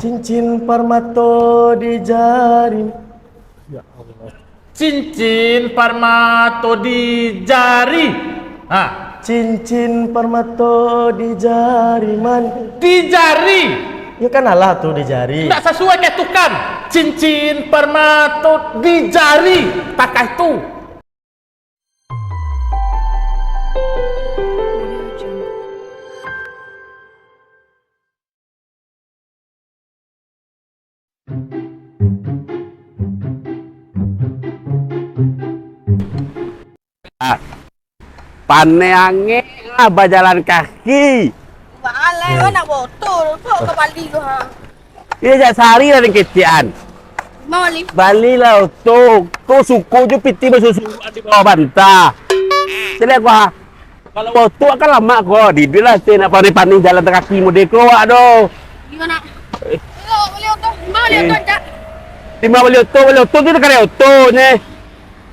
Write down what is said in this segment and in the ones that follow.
Cincin permato di jari. Ya Allah. Cincin permato di jari. Cincin permato di jari man. Di jari. Ya kan alah tuh di jari. Tidak sesuai ketukan. Cincin permato di jari. Pakai itu. Paneange apa jalan kaki? Alay, nak botol. Kau ke Bali ke ha? Ia jak sehari lah dengan kecian. Mau Bali? Bali lah tu. Kau suku je piti bersusu di bawah bantah. Jadi aku kalau waktu akan lama kok. Di bila saya nak pandai-pandai jalan kaki mode keluar doh. Gimana? Beli auto. Mau beli auto tak? Di mana beli auto tu dekat auto ni.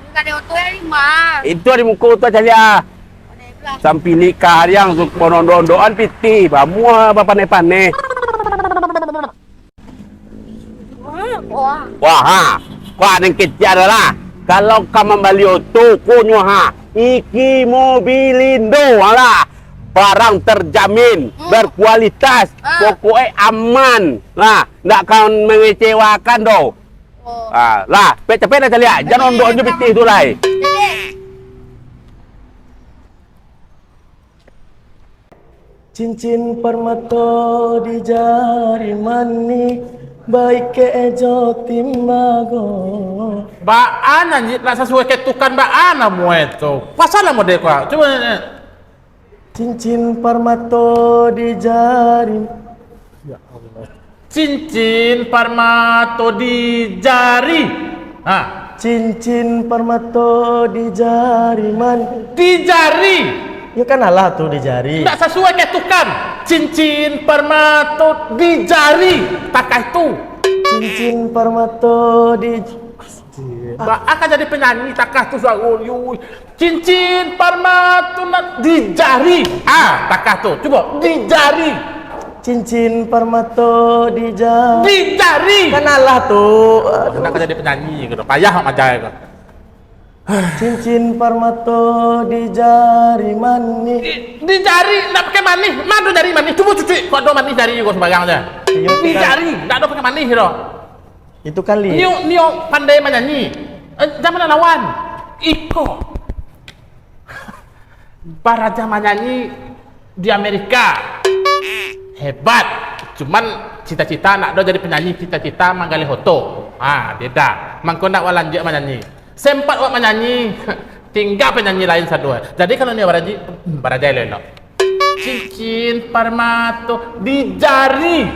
Enggak ada auto yang lima. Itu di muka tu aja. Sampai nikah yang ponon-dondoan piti. Bamu apa pandai-pandai. Wah. Wah, wah neng kecil lah. Kalau kamu beli auto, kunyo iki mobilindo lah. Barang terjamin, berkualitas, pokoknya aman. Lah, ndak akan mengecewakan doh. Lah, cepet dah lihat. Jangan ondok piti itu lah. Cincin permato di jari mani. Baik ke ejo timbago. Baan anjir, nak sesuai ketukan baan mu itu. Pasal lah model kau. Coba Cincin permato di jari. Ya Allah. cincin permato di jari. Cincin permato di jari man. Di jari. Ya kan alah tuh di jari. Tidak sesuai ketukan. Cincin permato di jari. Pakai itu. Cincin permato di Akan jadi penyanyi takah tu suara yui. Cincin permato di jari. Takah tu. Coba di jari. cincin permato di jari. Di jari. Kan alah tuh. Nak jadi penyanyi gitu. Payah mak majai gitu. Cincin permato di jari mani. Di jari, nak pakai manis. Mana jari manis? Coba cuci. Kau ada manis jari kau sembarang aja. Di jari, nak ada pakai manis gitu. Itu kali. Nio pandai menyanyi. Zaman lawan. Iko. Baraja menyanyi di Amerika. Hebat. Cuman cita-cita nak do jadi penyanyi, cita-cita manggali hoto. Beda. Mangko nak walanjak menyanyi. Sempat wak menyanyi, tinggal penyanyi lain satu. Jadi kalau ni baraja elok. Cincin permato di jari.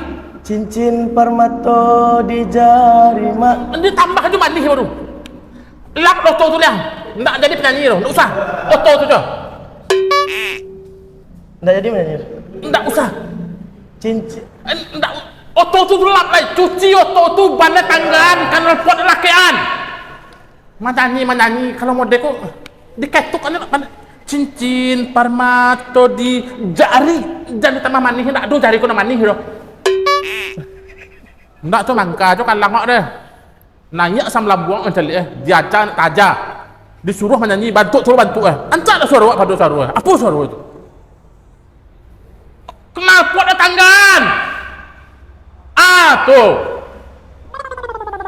Cincin permato di jari mak. Ini tambah aja manis baru. Lap oto tu liang. Nak jadi penyanyi tu, tak usah. Oto tu je. Nggak jadi menyanyi. Tak usah. Cincin. Ndak oto tu lap lah. Cuci oto tu bana tangan kan repot lakian. Menyanyi kalau model kok diketuk kan cincin permato di jari. Jangan tambah manis, ndak ada jari kau nak manis tu. Ndak tu mangka tu kan langok deh. Nanya sam lambuang macam ni diajar taja. Disuruh menyanyi bantu bantu Ancak dah suara awak pada suara. Apa suara itu? Kenapa ada tangan? Tu.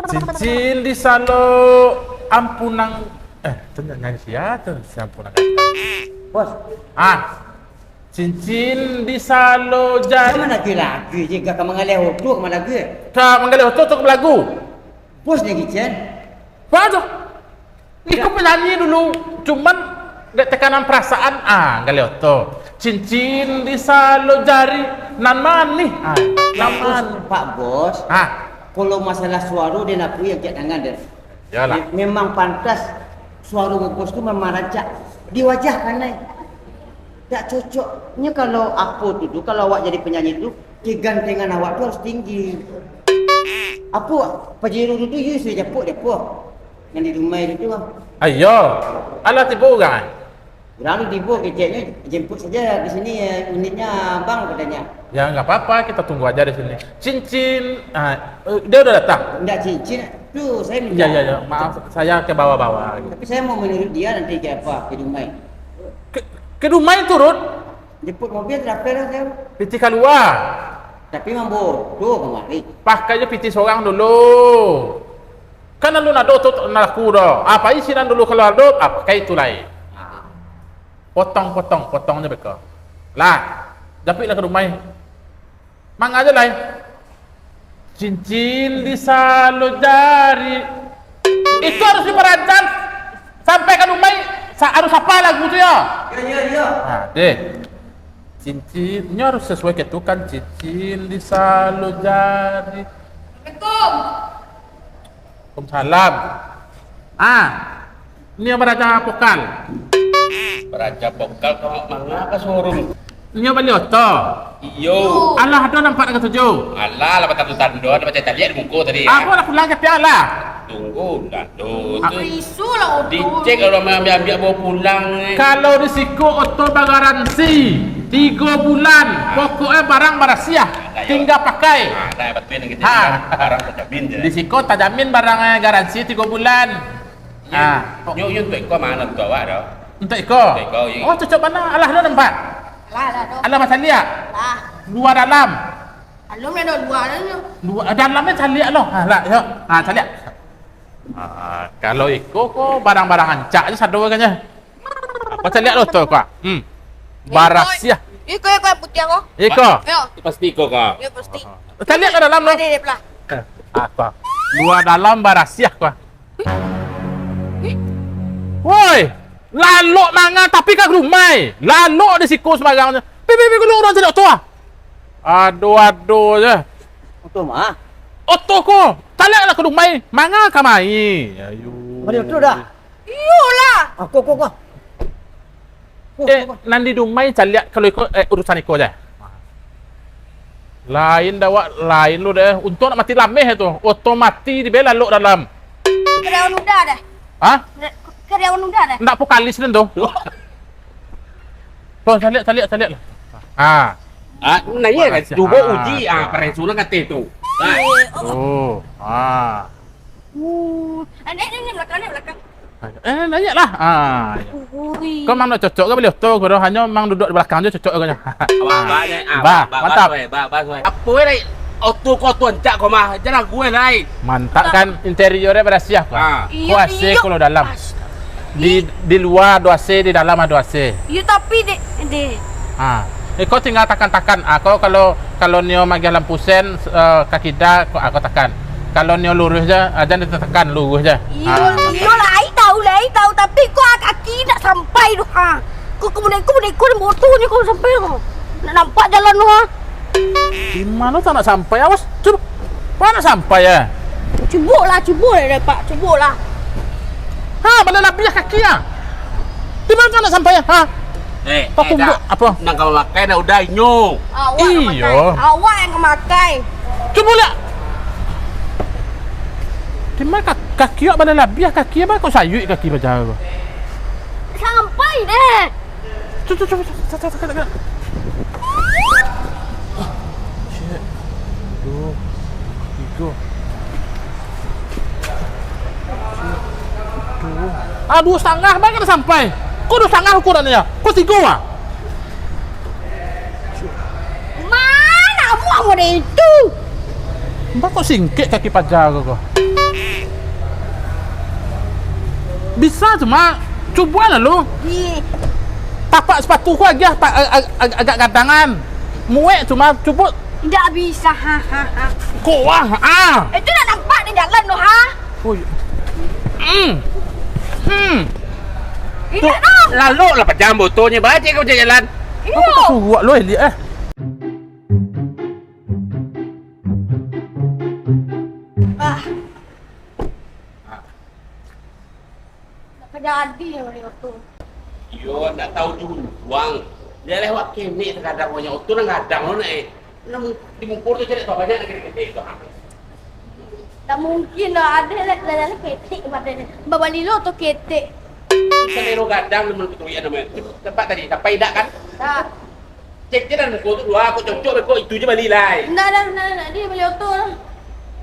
Cincin di salo ampunang tanya nyanyi siapa tu ampunang. Bos. Cincin di salo jari. Mana lagi jika kamu mengalih hotu kemana lagi? Kau menggali hotu tu lagu. Bos ni kicen. Apa tu? Ikut penyanyi dulu, cuman tekanan perasaan. Gali hotu. Cincin di salo jari nan manih. Nan Pak Bos. Kalau masalah suara dia nak yang cak tangan dia. Yalah. Memang pantas suara bos tu memang rancak di wajah kan naik. Tak cocoknya kalau apa tu kalau awak jadi penyanyi tu kegantengan awak tu harus tinggi. Apa pajiru tu you sudah japuk. Yang di rumah itu Ayo. Alah tipu orang. Lalu tiba keceknya jemput saja di sini ya unitnya bang katanya. Ya nggak apa-apa, kita tunggu aja di sini. Cincin, dia udah datang. Enggak cincin, tuh saya minta. Iya, maaf, saya ke bawah-bawah. Tapi saya mau menurut dia nanti kayak apa ke Dumai. Ke rumah turun, Jemput mobil terakhir lah saya. piti keluar. Tapi mambo tuh kemari. Pakainya piti seorang dulu. Kan lu nado tuh naku do. Apa isinan dulu keluar do? Apa kayak itu lain. Potongnya beko. Lah, dapatlah ke rumah. Mang aja lah. Cincin di salo jari. Itu harus diperancang sampai ke rumah. Harus apa lagu itu ya? Iya. Nah, deh. Cincinnya harus sesuai ketukan. Cincin di salo jari. Assalamualaikum. Waalaikumsalam. Ini yang beraja pokal. Beraja pokal kau mangga ke showroom. Ini yang beli oto. Iyo. Allah ada nampak dengan tujuh. Alah, lah batu tando, ada baca lihat muka tadi. Aku nak pulang ke piala. Tunggu, tando. Isu lah Dicek kalau ambil bawa pulang. Kalau risiko oto bagaransi 3 bulan, pokoknya barang barasiah, tinggal pakai. Ada betul yang kita Ha. barang terjamin je. Risiko tak jamin barangnya garansi 3 bulan. Nyuk kau mana tu awak dah? Untuk iko. Untuk iko, iya. Oh, cocok mana? Allah ada nampak. lah tu. Allah macam lihat. Lah. Luar dalam. Alum ni ada dua dah tu. Luar dalamnya caliak loh. Lah, yo. Caliak. Kalau iko kok barang-barang ancak je satu kayaknya. Apa caliak loh tu kok? Barasiah. Iko yang putih aku. Iko. Yo. Pasti kau kau. Ya pasti. Caliak ke dalam loh. Ada dia belah. Apa? Luar dalam barasiah kok. Woi, lalok manga tapi kak rumai. Lalok di siku semagangnya. Pipi gulung orang tidak tua. Aduh je. Untuk mah. Oto ko. Talak lah ke rumai. Manga kamai. Ayo. Mari tu dah. Iyalah. Aku. Nanti rumai caliak kalau ikut urusan iko je. Lain dawak lain lu deh. Untuk nak mati lameh itu. Oto mati di bela lalok dalam. Karyawan muda dah. Hah? Karyawan muda dah. Nak pokalis dan tu. Tuh, caliak lah. Nanya kan, cuba uji perensulan kata itu. Ini belakang. Nanya lah. Ui. Kau mang nak cocok ke beli oto? Kau hanya mang duduk di belakang je cocok ke? Mantap. Apa ni? Auto kau tuan cak kau mah, jangan gue naik. Mantap kan interiornya berasiah kau. Kau AC kalau dalam. Di luar 2AC, di dalam 2AC. Ya tapi dek. Kau tinggal tekan. Kau kalau nio magi lampu sen kaki dah kau tekan. Kalau nio lurus je, aja ditekan lurus je. Iya lah, ai tahu tapi kau kaki nak sampai tu ha. Kau kemudian motor ni kau sampai kau. Nak nampak jalan tu ha. Di mana tak nak sampai? Awas, cuba. Mana sampai ya? Cubuk lah Pak, cubuk lah. Bala labiah kaki ya. Di mana tak nak sampai ya? Aku apa? Nang kalau lakai dah udah nyok. Awak yang kemakai. Cuba lihat. Di mana kaki awak bala labiah kaki apa kau sayuk kaki baca? Sampai deh. Coba. Dua setengah, baik dah sampai. Kau 2,5 ukurannya. Kau 3 Mana mu ada itu? Mbak kok singkit kaki pajar kau? Bisa cuma coba lah lu. Tapak sepatu kau agak gadangan. Muek cuma coba. Tidak bisa. Kau Itu nak nampak di jalan tu ha. Tu lalu lah pejam motornya baca kau jalan. Aku tak suruh lu Elia Tak jadi dia tu. Yo nak tahu juang. Dia lewat kini terkadang banyak auto nang kadang lo naik. Nang di mungkur tu cari tak banyak nak ketik tu. Tak mungkin lah ada ketik pada ni. Babali lo tu ketik. Selero gadang temen keturunan namanya. Tempat tadi sampai dak kan? Dah. Cek je dah kau tu dua, aku cocok kau itu je balik lah. Nah, dia beli auto lah.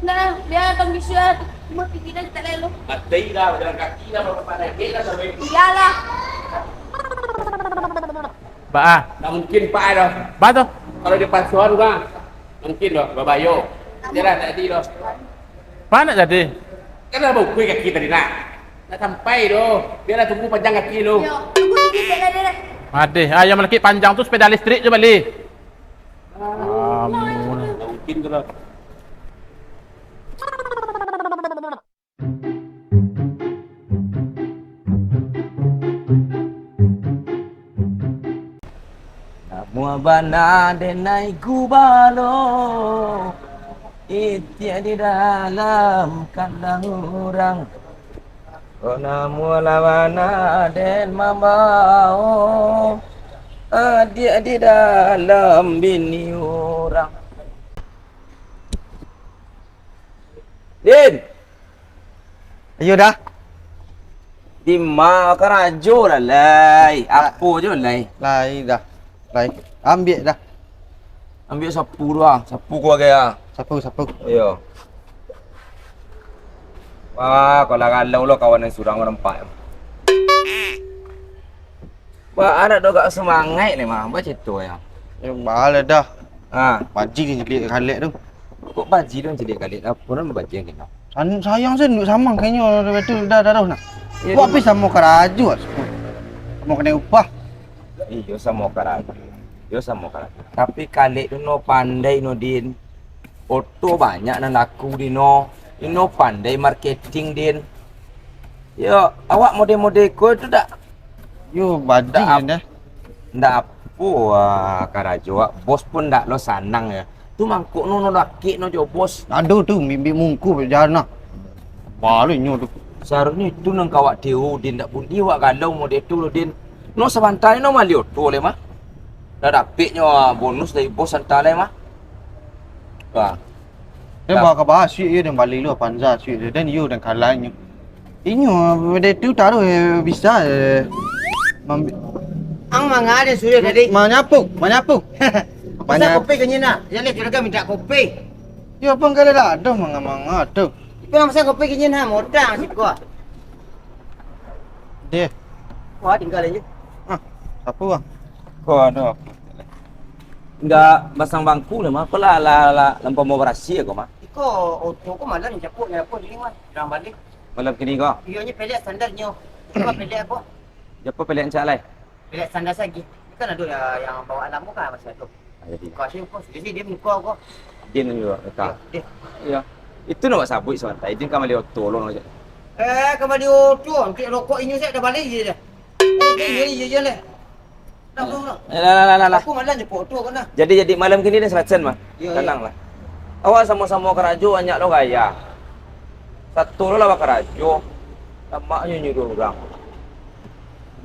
Nah, biar akan bisa cuma pergi dah tak lalu. Mati dah, jalan kaki dah, berapa naik dah sampai. Iyalah. Ba ah. Tak mungkin Pak dah. Ba tu. Kalau dia pasuan bang, mungkin dah, babayo. Dia dah tak jadi dah. Apa nak jadi? Kan dah bau kuih kaki tadi nak. Nak sampai doh. Biar dah tunggu panjang kaki lu. Yo, tunggu sedikit dah dia. Ada. Ah, yang melaki panjang tu sepeda listrik je balik. Tak mungkin tu dah. Mua bana denai gubalo Itia di dalam kandang orang Kona mula bana den mamao Dia di dalam bini orang Din Ayo dah Di ma karajo lah lai Apa je lai Lai dah. Lai. Ambil dah. Ambil sapu tu ah, sapu keluarga ah. Sapu. Ya. Wah, kalau galau lo kawan yang surang orang empat. Wah, anak dok gak semangat ni mah, baca tu ya. Bala dah. Ha, Baji ni jelik khalek tu. kok baji dong jadi kali apa orang baji yang kena. Sayang saya duduk samang kayaknya betul dah nak. Ya, Buat habis sama keraju ah. Mau kena upah. Iyo sama karatu. Yo sama karatu. Tapi kali tu no pandai no din. Oto banyak nan laku di no. Ino pandai marketing din. Yo, awak model-model ko tu dak. Yo baji Dah, dah. Ndak apa karajo. Bos pun ndak lo sanang ya. Tu mangkuk no laki no jo bos. Aduh tu mimpi mungku berjalan nak. Balunya tu. Seharusnya itu nang kawak deu din ndak pun dia wak galau model tu lo din. No sebantai no malio tu le mah. Dah dapatnya bonus dari bos santai mah. Wah. Dia bawa ke bahas suit dia dan balik lu panza suit dia dan you dan kalanya. Inyo benda tu taruh bisa Ang mga ada sudah tadi. menyapu. Pasal kopi kanya nak. Yang ni kira minta kopi. Ya apa kalau dah ada manga tu. Tapi masa kopi kanya nak modal si kau. Dia. Wah tinggal aja. Siapa bang? Kau ada apa? Enggak pasang bangku le mah. Pala la lampau mau berasi kau mah. Iko auto ko malam japuk di lingwan. Dah balik. Malam kini kau. Ianya pelek sandalnya. Kau pelek apa? Japa pilihan cak lai. Pelek sandal lagi. Kan ada yang bawa alam muka masa tu. Jadi Kau sih kau sini dia muka kau. dia juga kata. Dia. Ya. Itu nak sabut sebentar. Izin kami lihat tolong aja. Kembali auto. Angkat rokok ini saya dah balik je dah. Ini je lah. Dah belum dah. Lah. Aku malam je auto kan dah. Jadi malam kini dah 100 mah. Ya, Tenang lah. Awak sama-sama kerajo banyak lo gaya. Satu lo lah kerajo. Tamaknya nyuruh orang.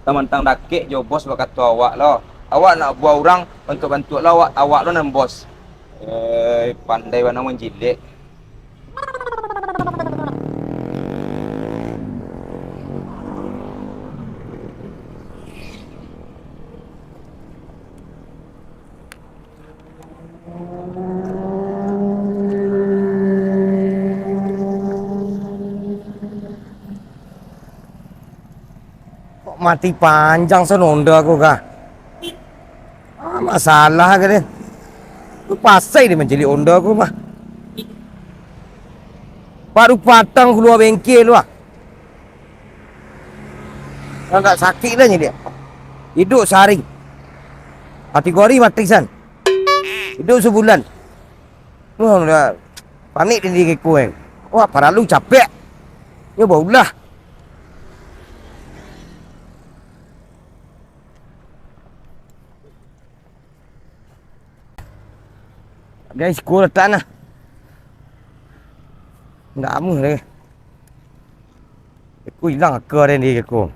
Teman-teman dakik jo bos berkata awak lo. Awak nak buat orang untuk bantu lo awak lo nan bos. Pandai mana menjilik. Mati panjang senonda aku kah. Masalah ke dia. Lu pasai dia menjadi onda aku mah. Baru patang keluar bengkel lu ah. Agak sakit dah ni dia. Hidup sehari. Kategori mati san. Hidup sebulan. Lu dah panik dia keku kan. Wah, para lu capek. Ya baulah. Guys, aku letak lah. Tak apa lagi. Aku hilang ke dia aku.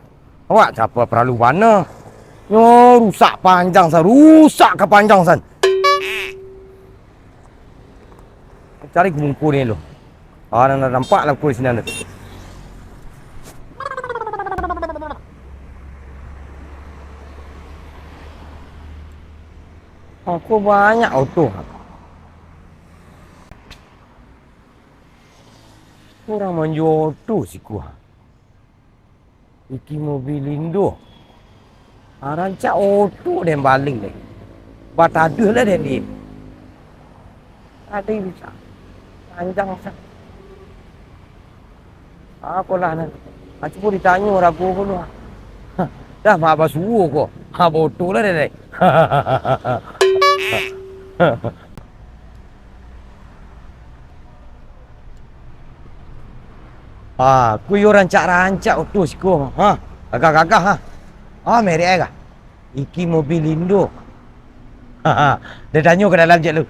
Awak siapa perlu mana? Yo, rusak panjang san. Rusak ke panjang san. Cari kumungku ni lo. Nak nampak lah aku di sini. Aku banyak auto. Orang menjual auto si ku. Iki mobil Indo. Rancak auto dan balik lagi. Bat ada lah dan dia. Ada yang bisa. Panjang sah. Aku lah nanti. Aku pun ditanya orang aku pun lah. Dah apa suruh kau. Auto lah dan dia. Aku yo rancak-rancak auto si ku. Agak-agak ha. Merek agak. Iki mobil Indo. Dia tanya ke dalam je lu.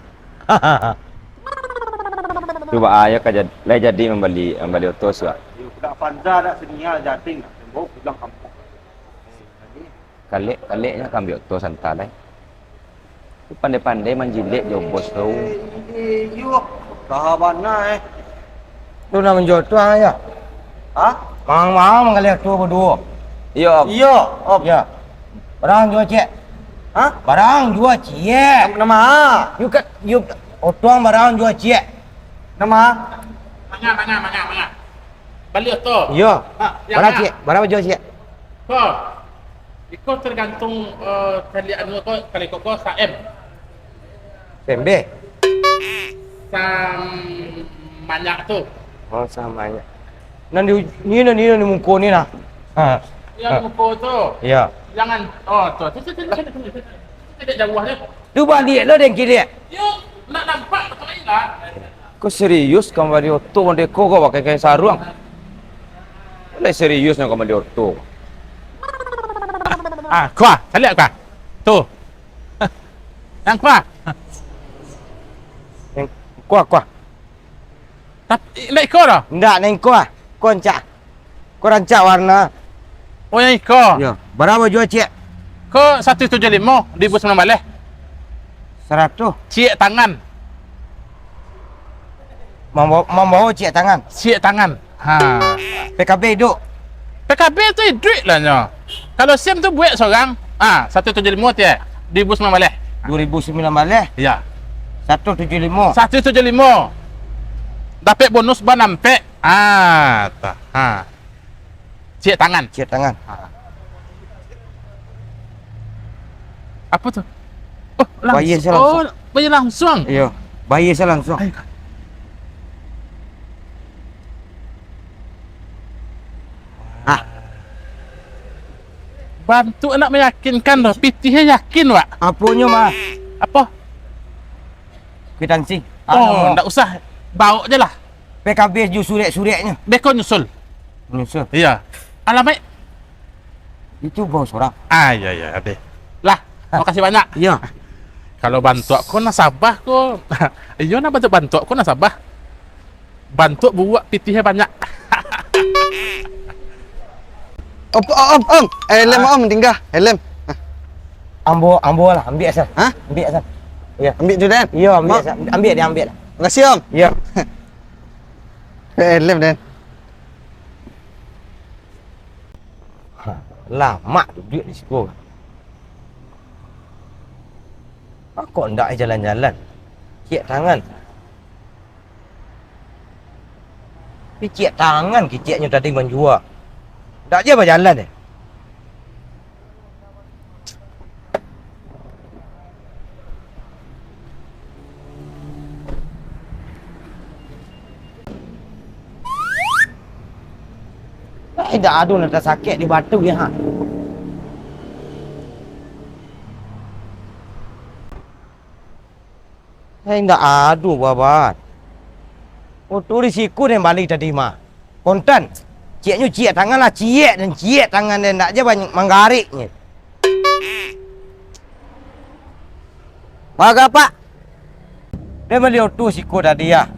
Cuba ayah kan jadi membeli auto suat. Budak Panza dak senia jating. Tembok pulang kampung. Kalik-kaliknya kan ambil auto santai lah. Tu pandai-pandai menjilik jo bos tu. Yo, sahabatnya Lu nak menjual tu ya? Hah? Mang mengalir tu berdua. Iya, Iya, Om. Ya. Barang jual cek. Hah? Barang jual cek. Nama? You otong barang jual cek. Nama? Mana. Balik auto. Ya. Yang Barang mana? cek. Barang jual cek. Kau. Ikut tergantung kalian kau kali kau saem. Pembe. Banyak tu. Oh samanya. Nanti ni muka ni nah. Yang muka tu. Ya. Jangan. Tu. Tidak jauh dia. Tu balik lah dan kira. Yuk, nak nampak betul lah. kau serius kau beli auto mandek kau pakai kayak sarung. Boleh serius nak kau beli auto. Kuah, lihat kuah. Tu. Yang kuah. Kuah. Tapi nak ikut dah. Ndak neng kuah. Kau rancak warna. Oh yang ikut. Ya. Berapa jual cek? Kau 175 di bus mana balik? 100. Cik tangan. Membawa cek tangan. Cik tangan. PKB duk. PKB tu duit lah nyo. Kalau SIM tu buat seorang. 175 tiap. Di bus mana balik? 2009 balik. Ya. 175. 175. Dapat bonus ban nampek. Cik tangan. Cek tangan. Apa tu? Oh, langsung. Bayar saya langsung. Oh, bayar langsung. Ya. Bayar saya langsung. Bantu nak meyakinkan dah. Pitihnya yakin, Wak. Apanya mah? Apa? Kwitansi. Oh, tak usah. Bawa je lah. PKB ju surat-suratnya. Beko nyusul. Nyusul. Iya. Alamat. Itu bawa seorang. Ya, ada. Lah, makasih banyak. Ya. Kalau bantu aku nasabah ko. Iya nak bantu aku nasabah. Bantu buat pitihnya banyak. Om. Helm Om tinggal. Helm. Ambo lah, ambil asal. Hah? Ambil asal. Ya. Ambil tu Dan. Ya, ambil asal. Ambil dia ambil. Terima kasih Om. Ya. Helm Dan. Lama duduk di situ. Kok ndak jalan-jalan? Cek tangan. Cek tangan keceknya tadi menjual. Tak je berjalan deh. Dah aduh nak sakit di batu ya. Ndak aduh babat. Oh tu risiko yang balik tadi mah. Konten. Ciknya cik tangan lah, cik tangan dia nak je banyak menggariknya. Maga pak. Dia beli auto siko tadi ya.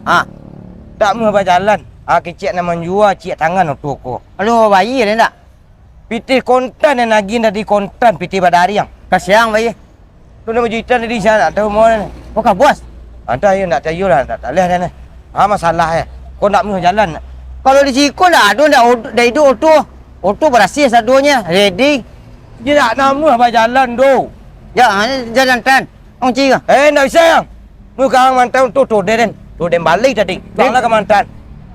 Tak mau berjalan. Kecik nak menjual cik tangan auto ko. Aduh bayi dia tak. Pitih konten yang lagi tadi konten pitih badari yang. Kasiang bayi. Tu nak berjuta tadi saya tak tahu mau ni. Kau kah bos? Anda ya nak tahu lah, tak boleh dah ni. Masalah ya. Kau nak mau jalan. Kalau di Ciko dah ada dah itu auto berhasil saduanya ready. Dia nak nama apa jalan do. Ya jalan tan. Ông chi à? Ndak bisa yang. Mu kang mantan tu den. Tu den balik tadi. Soalnya ke mantan.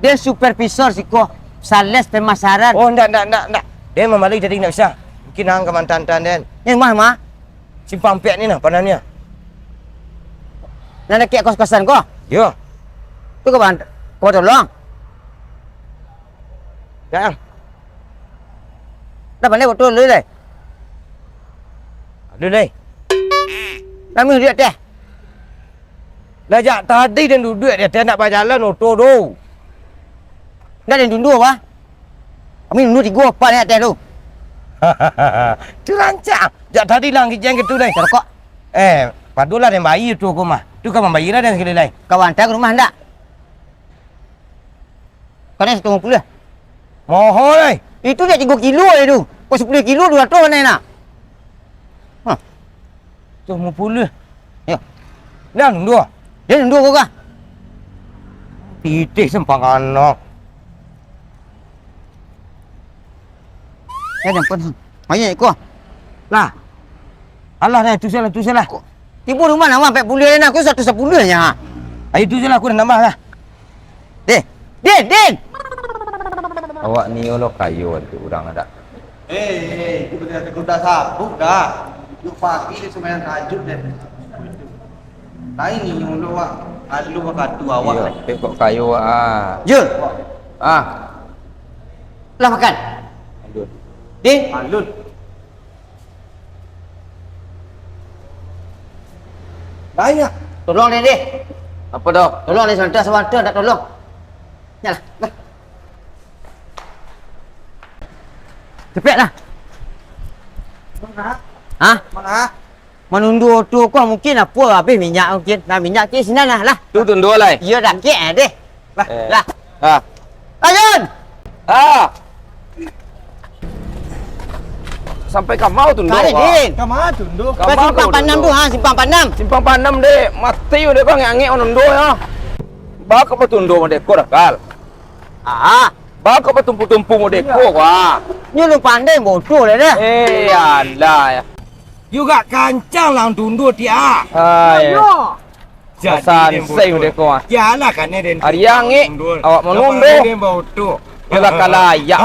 Dia supervisor sih kok. Sales pemasaran. Oh, ndak. Dia membalik tadi ndak bisa. Mungkin hang ke mantan den. Yang mah? Simpang pek ni nah pandannya. Nana kayak kos-kosan kok. Yo. Tu kapan? Kau tolong. Yang. Dah pandai betul lu deh. Aduh deh. Kami lihat deh. Lajak tadi dan duduk dia nak berjalan auto tu. Dah ada dulu apa? Kami dulu di gua apa ni ada tu? Terancang. Jak tadi lang kijang gitu deh. Kalau kok Padulah yang bayi tu aku mah. Tu kan bayi lah dan sekali lain. kawan tak ke rumah hendak. Kau ni 150. Mohon deh. Itu dia 3 kilo tu. Kau 10 kilo 200 mana nak? Tu mau puluh. Ya. Dan dua. Dia dulu kau kah? Titik sempang anak. Saya nampak. Banyak kau. Lah. Alah dah tu salah. Tipu rumah nama 40 nak aku 110 nya. Itu je lah aku dah nambah lah. Din. Awak ni lo kayu tu orang ada. Kita dah sabuk dah. Yuk pagi dia semayang tahajud dan lain ni untuk awak alu katu awak. Iya, kok kayu Jul, Ah. lah makan. Aduh. Din, Alun. Lain ah. tolong dia. Apa dah? Tolong dia sebentar tak tolong. Yalah. Cepatlah. Hah? Mana? Menundur tu kau mungkin apa habis minyak mungkin. Nah minyak ke sini lah. Tu tundur lah. Ya dah ke deh. Lah. Ah. Ayun. Sampai kau mau tundur. Kali Din. Kamar tunduk. Kau simpang panam tu simpang panam. Simpang panam deh. Mati udah kau ngangek tundur ya. Bawa kau tundur modek kau dah kal. Bawa kau tumpu-tumpu modek kau wah. Ni lu pandai bodoh dah dah. Alah ya. Juga kancang lang tunduk dia. Pesan saya modek kau. Yalah kan ni den. Hari yang ni awak menundur. Dia bau tu. Dia bakal layak.